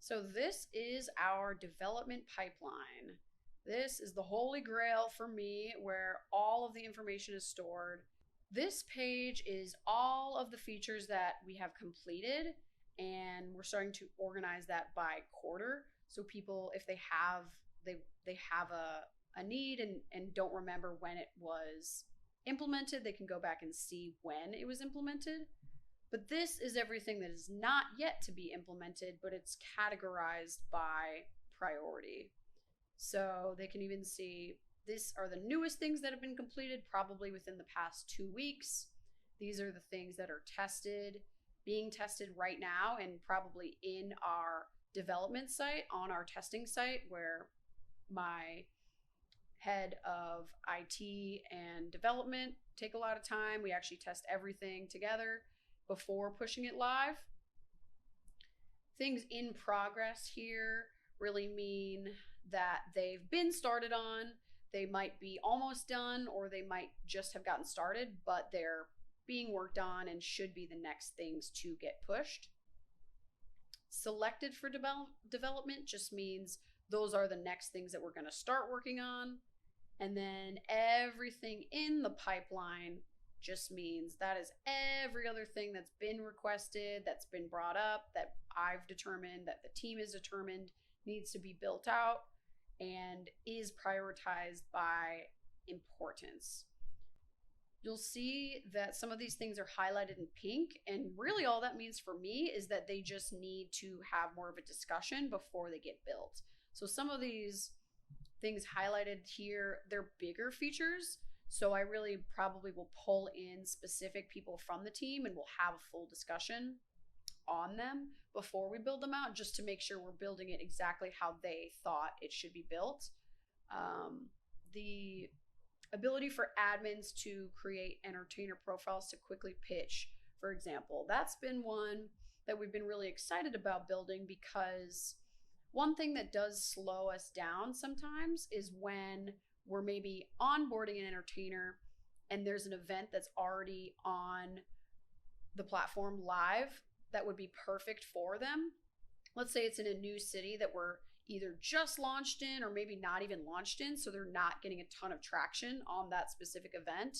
So this is our development pipeline. This is the holy grail for me where all of the information is stored. This page is all of the features that we have completed, and we're starting to organize that by quarter. So people, if they have a need and don't remember when it was implemented, they can go back and see when it was implemented. But this is everything that is not yet to be implemented, but it's categorized by priority. So they can even see these are the newest things that have been completed, probably within the past 2 weeks. These are the things that are being tested right now, and probably in our development site, on our testing site, where my head of IT and development take a lot of time. We actually test everything together before pushing it live. Things in progress here really mean that they've been started on. They might be almost done, or they might just have gotten started, but they're being worked on and should be the next things to get pushed. Selected for development just means those are the next things that we're going to start working on. And then everything in the pipeline just means that is every other thing that's been requested, that's been brought up, that I've determined, that the team has determined needs to be built out and is prioritized by importance. You'll see that some of these things are highlighted in pink, and really all that means for me is that they just need to have more of a discussion before they get built. So some of these things highlighted here, they're bigger features. So I really probably will pull in specific people from the team and we'll have a full discussion on them before we build them out, just to make sure we're building it exactly how they thought it should be built. The ability for admins to create entertainer profiles to quickly pitch, for example, that's been one that we've been really excited about building, because one thing that does slow us down sometimes is when we're maybe onboarding an entertainer and there's an event that's already on the platform live that would be perfect for them. Let's say it's in a new city that we're either just launched in or maybe not even launched in, so they're not getting a ton of traction on that specific event.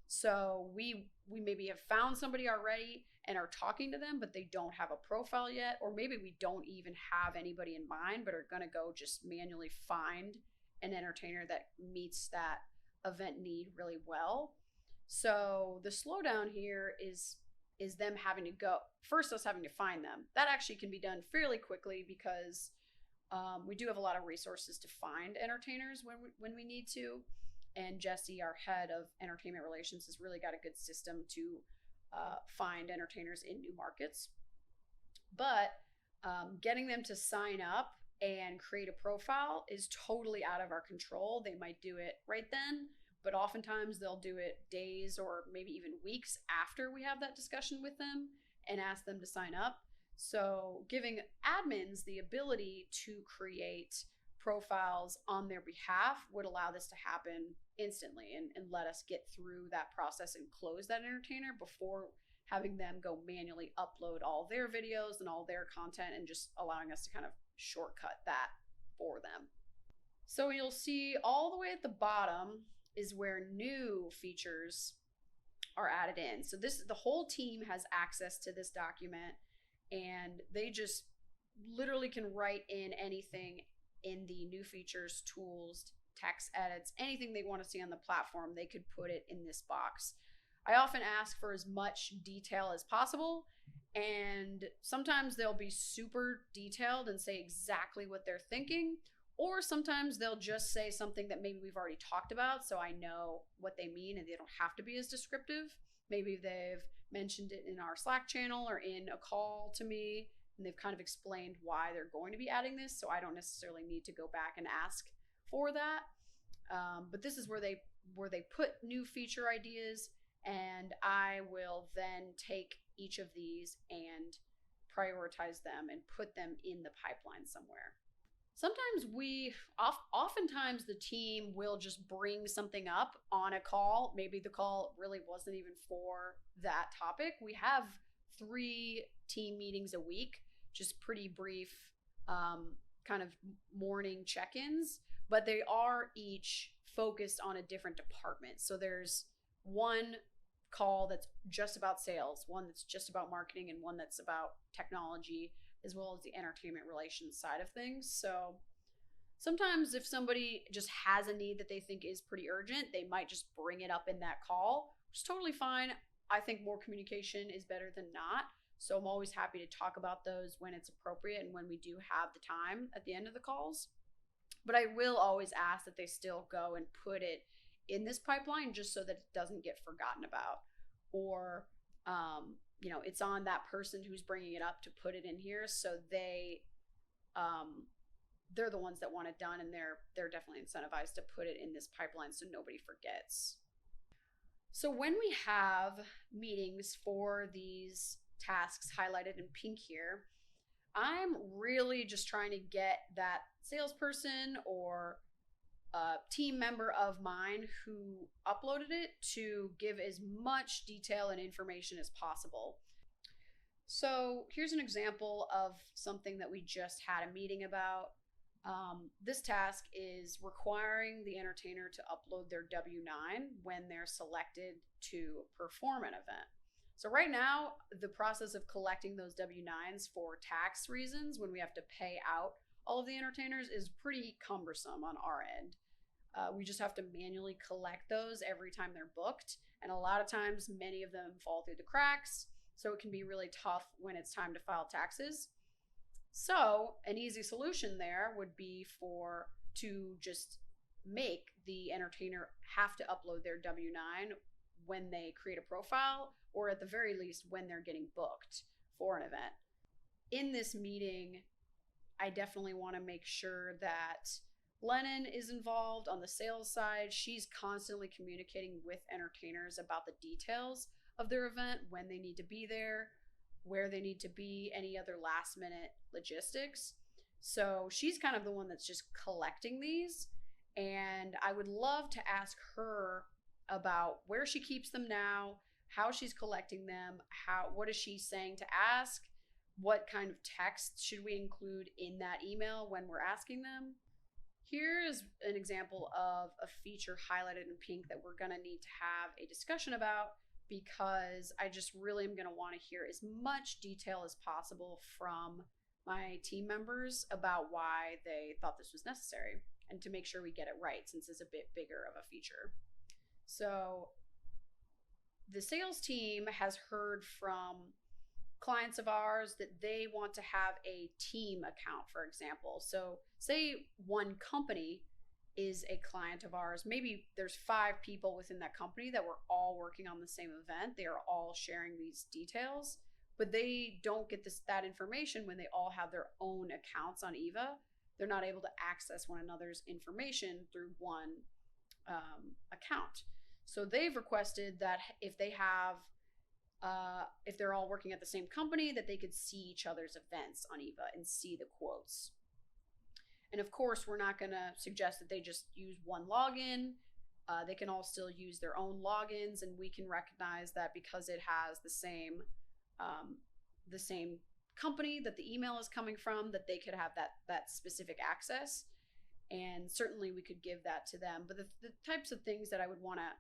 So we maybe have found somebody already and are talking to them, but they don't have a profile yet, or maybe we don't even have anybody in mind, but are going to go just manually find an entertainer that meets that event need really well. So the slowdown here is them having to go first, us having to find them. That actually can be done fairly quickly, because we do have a lot of resources to find entertainers when we need to. And Jesse, our head of entertainment relations, has really got a good system to find entertainers in new markets. But getting them to sign up and create a profile is totally out of our control. They might do it right then, but oftentimes they'll do it days or maybe even weeks after we have that discussion with them and ask them to sign up. So giving admins the ability to create profiles on their behalf would allow this to happen instantly and let us get through that process and close that entertainer before having them go manually upload all their videos and all their content, and just allowing us to kind of shortcut that for them. So you'll see all the way at the bottom is where new features are added in. So the whole team has access to this document, and they just literally can write in anything in the new features, tools, text edits, anything they want to see on the platform. They could put it in this box. I often ask for as much detail as possible, and sometimes they'll be super detailed and say exactly what they're thinking, or sometimes they'll just say something that maybe we've already talked about, so I know what they mean and they don't have to be as descriptive. Maybe they've mentioned it in our Slack channel or in a call to me, and they've kind of explained why they're going to be adding this, so I don't necessarily need to go back and ask for that. But this is where they put new feature ideas, and I will then take each of these and prioritize them and put them in the pipeline somewhere. Oftentimes the team will just bring something up on a call. Maybe the call really wasn't even for that topic. We have 3 team meetings a week, just pretty brief kind of morning check-ins, but they are each focused on a different department. So there's one call that's just about sales, one that's just about marketing, and one that's about technology, as well as the entertainment relations side of things. So sometimes if somebody just has a need that they think is pretty urgent, they might just bring it up in that call, which is totally fine. I think more communication is better than not. So I'm always happy to talk about those when it's appropriate and when we do have the time at the end of the calls. But I will always ask that they still go and put it in this pipeline just so that it doesn't get forgotten about, or it's on that person who's bringing it up to put it in here, so they're the ones that want it done, and they're definitely incentivized to put it in this pipeline so nobody forgets. So when we have meetings for these tasks highlighted in pink here, I'm really just trying to get that salesperson or a team member of mine who uploaded it to give as much detail and information as possible. So here's an example of something that we just had a meeting about. This task is requiring the entertainer to upload their W-9 when they're selected to perform an event. So right now, the process of collecting those W-9s for tax reasons, when we have to pay out all of the entertainers, is pretty cumbersome on our end. We just have to manually collect those every time they're booked. And a lot of times, many of them fall through the cracks. So it can be really tough when it's time to file taxes. So an easy solution there would be to just make the entertainer have to upload their W-9 when they create a profile, or at the very least when they're getting booked for an event. In this meeting, I definitely want to make sure that Lennon is involved on the sales side. She's constantly communicating with entertainers about the details of their event, when they need to be there, where they need to be, any other last minute logistics. So she's kind of the one that's just collecting these. And I would love to ask her about where she keeps them now, how she's collecting them, what is she saying to ask, what kind of text should we include in that email when we're asking them. Here is an example of a feature highlighted in pink that we're going to need to have a discussion about, because I just really am going to want to hear as much detail as possible from my team members about why they thought this was necessary, and to make sure we get it right, since it's a bit bigger of a feature. So the sales team has heard from clients of ours that they want to have a team account, for example. So say one company is a client of ours. Maybe there's 5 people within that company that were all working on the same event. They are all sharing these details, but they don't get that information when they all have their own accounts on EVA. They're not able to access one another's information through one account. So they've requested that if they're all working at the same company, that they could see each other's events on EVA and see the quotes. And of course, we're not going to suggest that they just use one login. They can all still use their own logins, and we can recognize that because it has the same company that the email is coming from, that they could have that specific access. And certainly we could give that to them. But the types of things that I would want to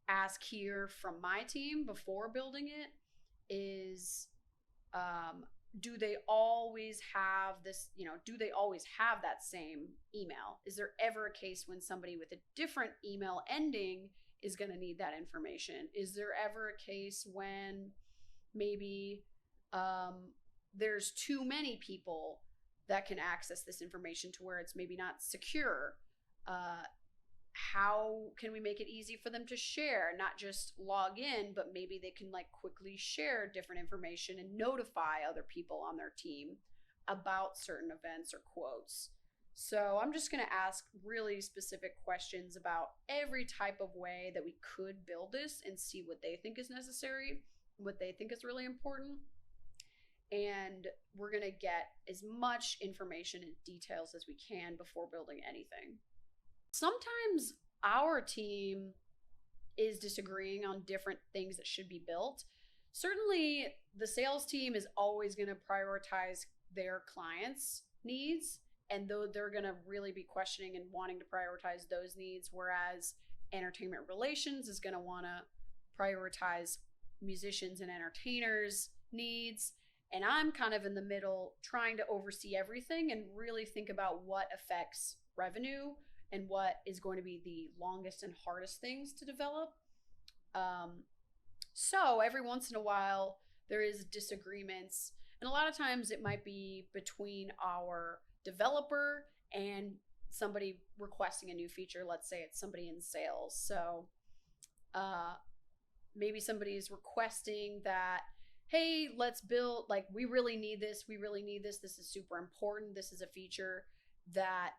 ask here from my team before building it is, do they always have this, do they always have that same email? Is there ever a case when somebody with a different email ending is going to need that information? Is there ever a case when maybe there's too many people that can access this information to where it's maybe not secure? How can we make it easy for them to share, not just log in, but maybe they can quickly share different information and notify other people on their team about certain events or quotes. So I'm just going to ask really specific questions about every type of way that we could build this, and see what they think is necessary, what they think is really important. And we're going to get as much information and details as we can before building anything. Sometimes our team is disagreeing on different things that should be built. Certainly, the sales team is always going to prioritize their clients' needs. And though they're going to really be questioning and wanting to prioritize those needs, whereas entertainment relations is going to want to prioritize musicians and entertainers' needs. And I'm kind of in the middle trying to oversee everything and really think about what affects revenue and what is going to be the longest and hardest things to develop. So every once in a while, there is disagreements. And a lot of times it might be between our developer and somebody requesting a new feature. Let's say it's somebody in sales. So maybe somebody is requesting that, hey, let's build, like, we really need this. This is super important. This is a feature that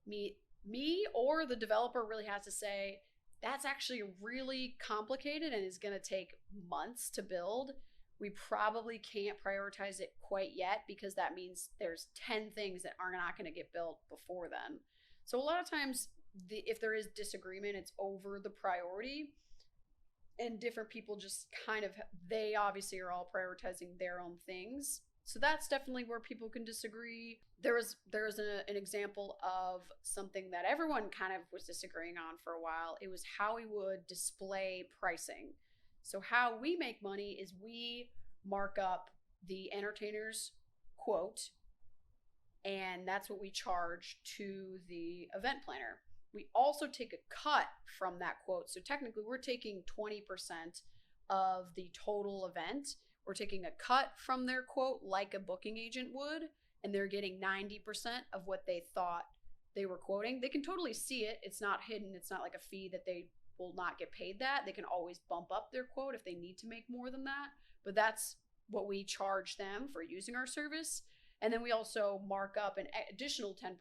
me or the developer really has to say, that's actually really complicated and is going to take months to build. We probably can't prioritize it quite yet because that means there's 10 things that are not going to get built before then. So a lot of times, if there is disagreement, it's over the priority. And different people just kind of, they obviously are all prioritizing their own things. So that's definitely where people can disagree. There was an example of something that everyone kind of was disagreeing on for a while. It was how we would display pricing. So how we make money is we mark up the entertainer's quote, and that's what we charge to the event planner. We also take a cut from that quote. So technically we're taking 20% of the total event. We're taking a cut from their quote like a booking agent would, and they're getting 90% of what they thought they were quoting. They can totally see it. It's not hidden. It's not like a fee that they will not get paid that. They can always bump up their quote if they need to make more than that. But that's what we charge them for using our service. And then we also mark up an additional 10%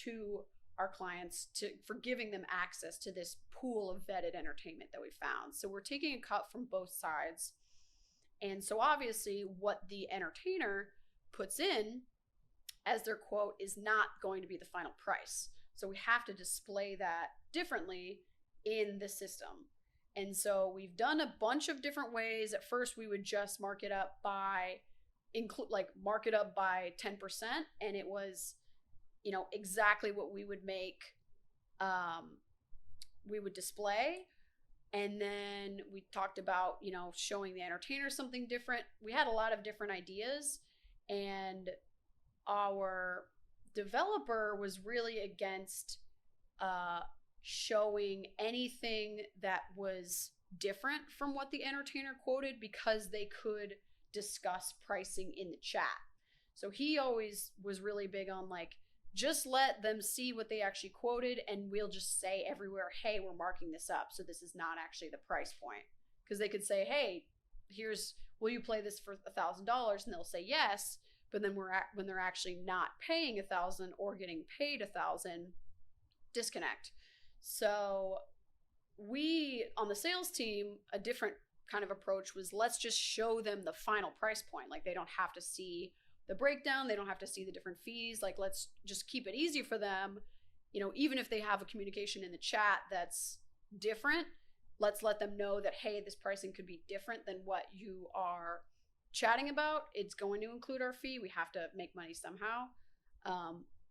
to our clients for giving them access to this pool of vetted entertainment that we found. So we're taking a cut from both sides. And so obviously what the entertainer puts in as their quote is not going to be the final price. So we have to display that differently in the system. And so we've done a bunch of different ways. At first we would just mark it up by 10%, and it was, exactly what we would make, we would display. And then we talked about, showing the entertainer something different. We had a lot of different ideas, and our developer was really against showing anything that was different from what the entertainer quoted because they could discuss pricing in the chat. So he always was really big on just let them see what they actually quoted, and we'll just say everywhere, hey, we're marking this up, so this is not actually the price point. Because they could say, hey, will you play this for $1,000? And they'll say yes, but then when they're actually not paying $1,000 or getting paid $1,000, disconnect. So we, on the sales team, a different kind of approach was, let's just show them the final price point. They don't have to see the breakdown. They don't have to see the different fees. Let's just keep it easy for them. Even if they have a communication in the chat that's different, let's let them know that, hey, this pricing could be different than what you are chatting about. It's going to include our fee. We have to make money somehow.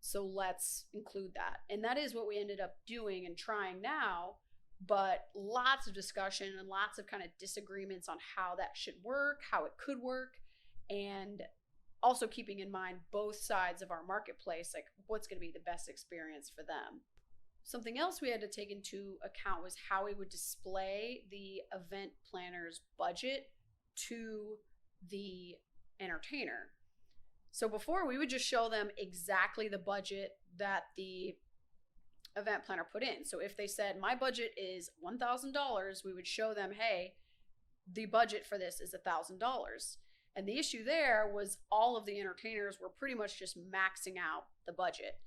So let's include that. And that is what we ended up doing and trying now, but lots of discussion and lots of kind of disagreements on how that should work, how it could work, and also keeping in mind both sides of our marketplace, what's going to be the best experience for them. Something else we had to take into account was how we would display the event planner's budget to the entertainer. So before, we would just show them exactly the budget that the event planner put in. So if they said, my budget is $1,000, we would show them, hey, the budget for this is $1,000. And the issue there was all of the entertainers were pretty much just maxing out the budget,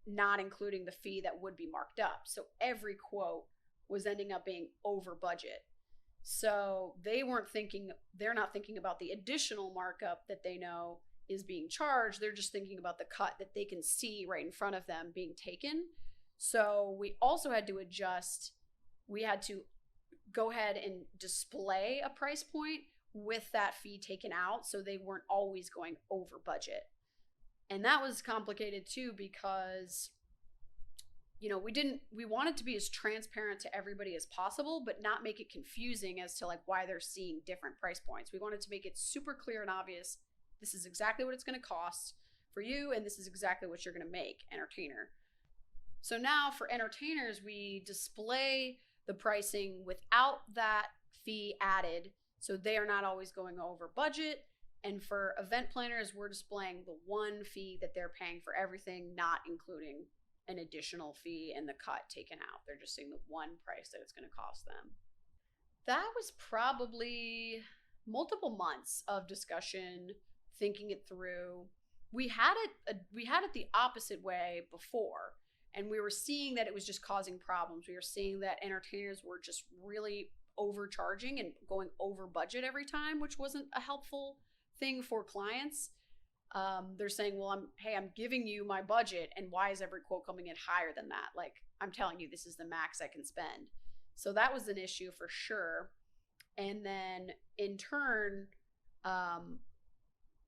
not including the fee that would be marked up. So every quote was ending up being over budget. So they're not thinking about the additional markup that they know is being charged. They're just thinking about the cut that they can see right in front of them being taken. So we also had to adjust. We had to go ahead and display a price point with that fee taken out, so they weren't always going over budget. And that was complicated too, because we wanted to be as transparent to everybody as possible, but not make it confusing as to like why they're seeing different price points. We wanted to make it super clear and obvious. This is exactly what it's going to cost for you, and this is exactly what you're going to make, entertainer. So now for entertainers, we display the pricing without that fee added, so they are not always going over budget. And for event planners, we're displaying the one fee that they're paying for everything, not including an additional fee and the cut taken out. They're just seeing the one price that it's going to cost them. That was probably multiple months of discussion, thinking it through. We had it the opposite way before, and we were seeing that it was just causing problems. We were seeing that entertainers were just really overcharging and going over budget every time, which wasn't a helpful thing for clients. They're saying, well, I'm giving you my budget, and why is every quote coming in higher than that? Like, I'm telling you, this is the max I can spend. So that was an issue for sure. And then in turn,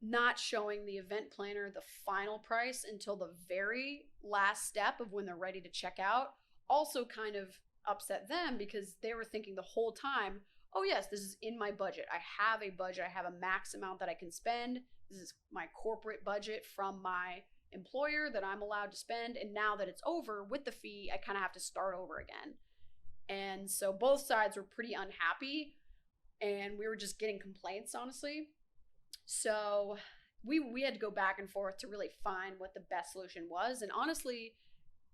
not showing the event planner the final price until the very last step of when they're ready to check out also kind of upset them, because they were thinking the whole time, oh yes, this is in my budget. I have a budget. I have a max amount that I can spend. This is my corporate budget from my employer that I'm allowed to spend. And now that it's over with the fee, I kind of have to start over again. And so both sides were pretty unhappy, and we were just getting complaints, honestly. So we had to go back and forth to really find what the best solution was. And honestly,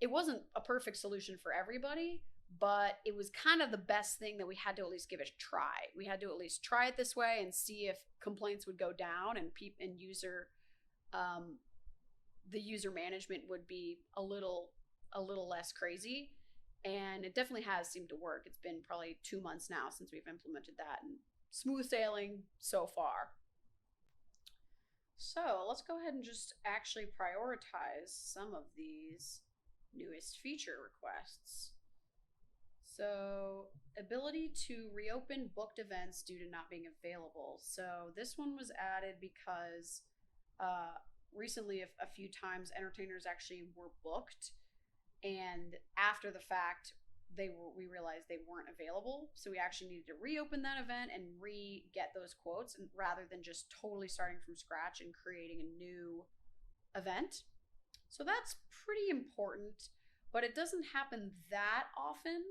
it wasn't a perfect solution for everybody, but it was kind of the best thing that we had to at least give it a try. We had to at least try it this way and see if complaints would go down, and the user management would be a little less crazy. And it definitely has seemed to work. It's been probably 2 months now since we've implemented that, and smooth sailing so far. So let's go ahead and just actually prioritize some of these newest feature requests. So, ability to reopen booked events due to not being available. So this one was added because recently a few times entertainers actually were booked, and after the fact we realized they weren't available. So we actually needed to reopen that event and re-get those quotes, and rather than just totally starting from scratch and creating a new event. So that's pretty important, but it doesn't happen that often.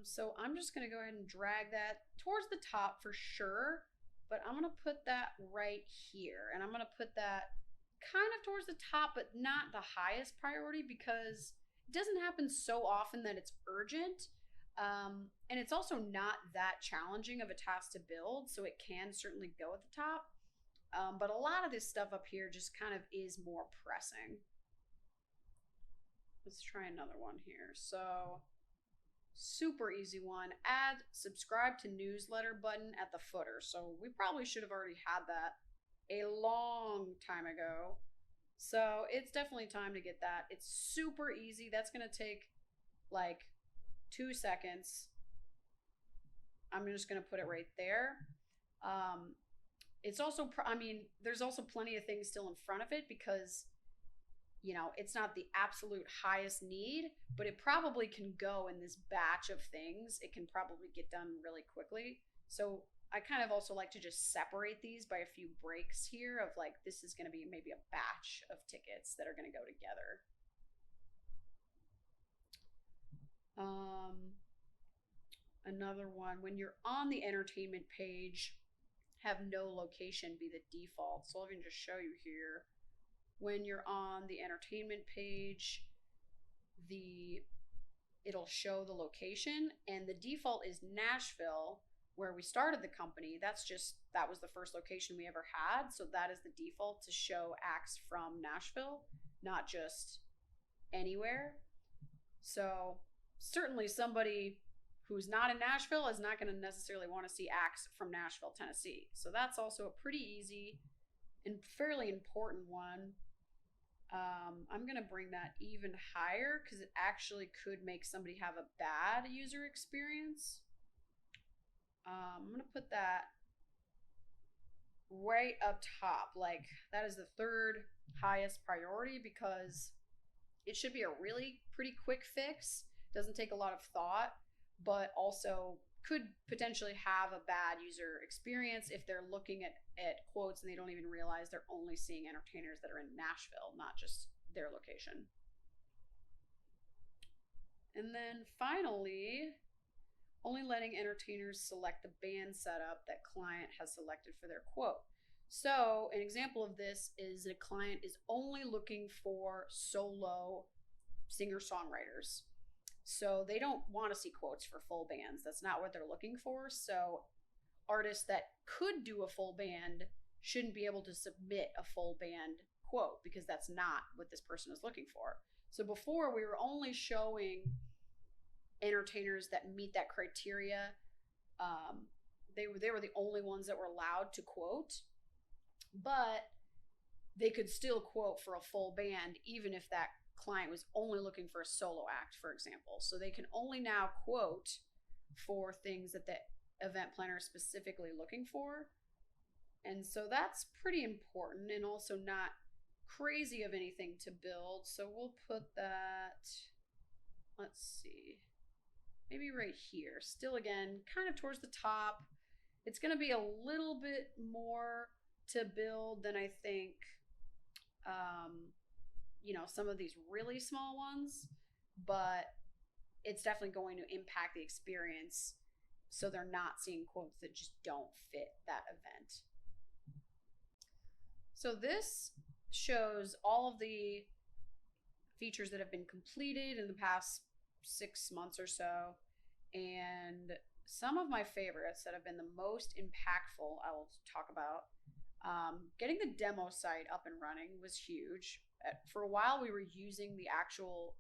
So I'm just going to go ahead and drag that towards the top for sure, but I'm going to put that right here, and I'm going to put that kind of towards the top, but not the highest priority, because it doesn't happen so often that it's urgent. And it's also not that challenging of a task to build, so it can certainly go at the top. But a lot of this stuff up here just kind of is more pressing. Let's try another one here. So, super easy one. Add subscribe to newsletter button at the footer. So we probably should have already had that a long time ago. So it's definitely time to get that. It's super easy. That's going to take like 2 seconds. I'm just going to put it right there. It's also, there's also plenty of things still in front of it, because it's not the absolute highest need, but it probably can go in this batch of things. It can probably get done really quickly. So I kind of also like to just separate these by a few breaks here of like, this is going to be maybe a batch of tickets that are going to go together. Another one, when you're on the entertainment page, have no location be the default. So let me just show you here. When you're on the entertainment page, it'll show the location, and the default is Nashville, where we started the company. That was the first location we ever had. So that is the default, to show acts from Nashville, not just anywhere. So certainly somebody who's not in Nashville is not going to necessarily want to see acts from Nashville, Tennessee. So that's also a pretty easy and fairly important one. I'm going to bring that even higher, because it actually could make somebody have a bad user experience. I'm going to put that right up top. Like, that is the third highest priority because it should be a really pretty quick fix. Doesn't take a lot of thought, but also could potentially have a bad user experience if they're looking at quotes and they don't even realize they're only seeing entertainers that are in Nashville, not just their location. And then finally, only letting entertainers select the band setup that client has selected for their quote. So an example of this is a client is only looking for solo singer-songwriters. So they don't want to see quotes for full bands. That's not what they're looking for. So artists that could do a full band shouldn't be able to submit a full band quote because that's not what this person is looking for. So before, we were only showing entertainers that meet that criteria. They were the only ones that were allowed to quote, but they could still quote for a full band even if that client was only looking for a solo act, for example. So they can only now quote for things that the event planner is specifically looking for. And so that's pretty important and also not crazy of anything to build. So we'll put that, let's see, maybe right here. Still, again, kind of towards the top. It's going to be a little bit more to build than I think, some of these really small ones, but it's definitely going to impact the experience so they're not seeing quotes that just don't fit that event. So this shows all of the features that have been completed in the past 6 months or so, and some of my favorites that have been the most impactful I will talk about. Getting the demo site up and running was huge. For a while, we were using the actual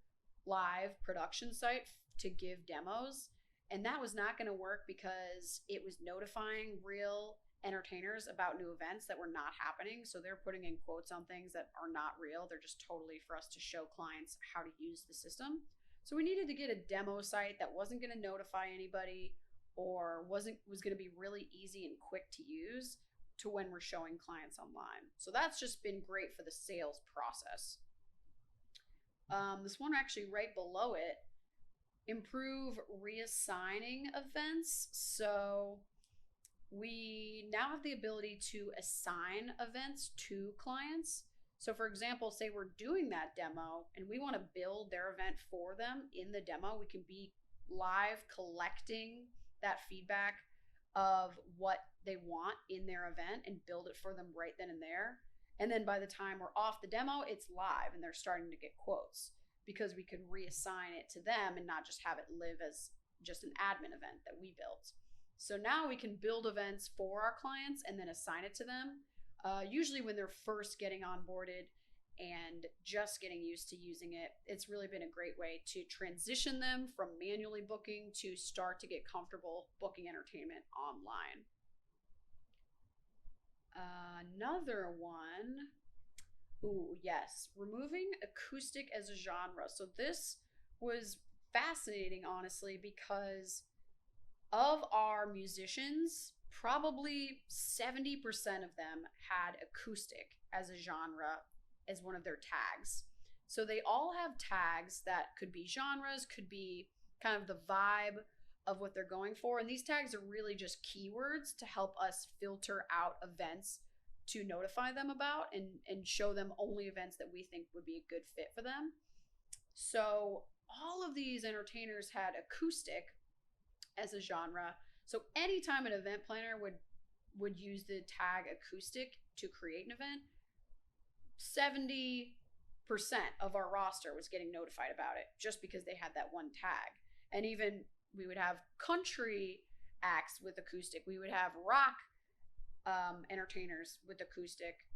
live production site to give demos, and that was not going to work because it was notifying real entertainers about new events that were not happening. So they're putting in quotes on things that are not real. They're just totally for us to show clients how to use the system. So we needed to get a demo site that wasn't going to notify anybody or was going to be really easy and quick to use to when we're showing clients online. So that's just been great for the sales process. This one actually right below it, improve reassigning events. So we now have the ability to assign events to clients. So for example, say we're doing that demo and we want to build their event for them in the demo, we can be live collecting that feedback of what they want in their event and build it for them right then and there. And then by the time we're off the demo, it's live and they're starting to get quotes because we can reassign it to them and not just have it live as just an admin event that we built. So now we can build events for our clients and then assign it to them, usually when they're first getting onboarded and just getting used to using it. It's really been a great way to transition them from manually booking to start to get comfortable booking entertainment online. Another one, yes, removing acoustic as a genre. So this was fascinating, honestly, because of our musicians, probably 70% of them had acoustic as a genre as one of their tags. So they all have tags that could be genres, could be kind of the vibe of what they're going for. And these tags are really just keywords to help us filter out events to notify them about and show them only events that we think would be a good fit for them. So all of these entertainers had acoustic as a genre. So anytime an event planner would use the tag acoustic to create an event, 70% of our roster was getting notified about it just because they had that one tag. And even we would have country acts with acoustic. We would have rock entertainers with acoustic.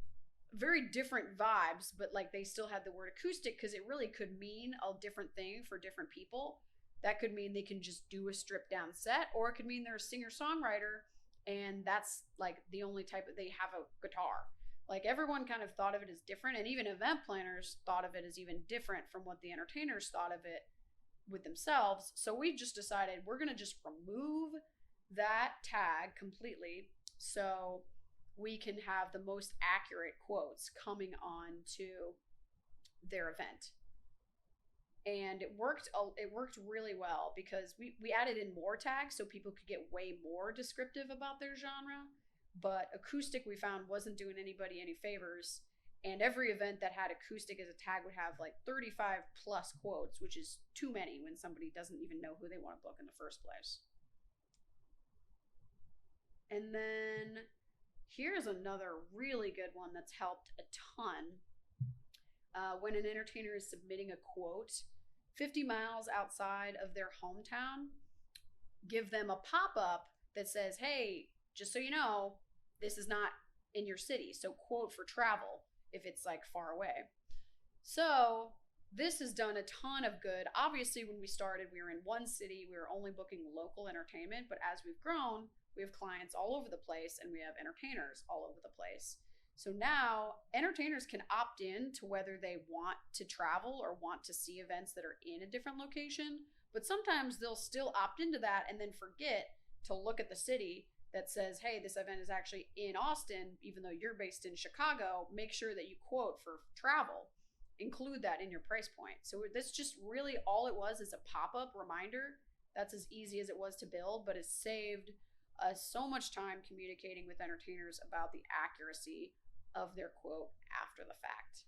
Very different vibes, but like they still had the word acoustic because it really could mean a different thing for different people. That could mean they can just do a stripped down set, or it could mean they're a singer-songwriter and that's like the only type of, they have a guitar. Like everyone kind of thought of it as different, and even event planners thought of it as even different from what the entertainers thought of it with themselves. So we just decided we're going to just remove that tag completely. So we can have the most accurate quotes coming on to their event. And it worked really well because we added in more tags so people could get way more descriptive about their genre. But acoustic, we found, wasn't doing anybody any favors. And every event that had acoustic as a tag would have like 35 plus quotes, which is too many when somebody doesn't even know who they want to book in the first place. And then here's another really good one that's helped a ton. When an entertainer is submitting a quote 50 miles outside of their hometown, give them a pop-up that says, hey, just so you know, this is not in your city, so quote for travel if it's like far away. So this has done a ton of good. Obviously, when we started, we were in one city, we were only booking local entertainment, but as we've grown, we have clients all over the place and we have entertainers all over the place. So now entertainers can opt in to whether they want to travel or want to see events that are in a different location, but sometimes they'll still opt into that and then forget to look at the city that says, hey, this event is actually in Austin, even though you're based in Chicago. Make sure that you quote for travel. Include that in your price point. So that's just really all it was, is a pop-up reminder. That's as easy as it was to build, but it saved us so much time communicating with entertainers about the accuracy of their quote after the fact.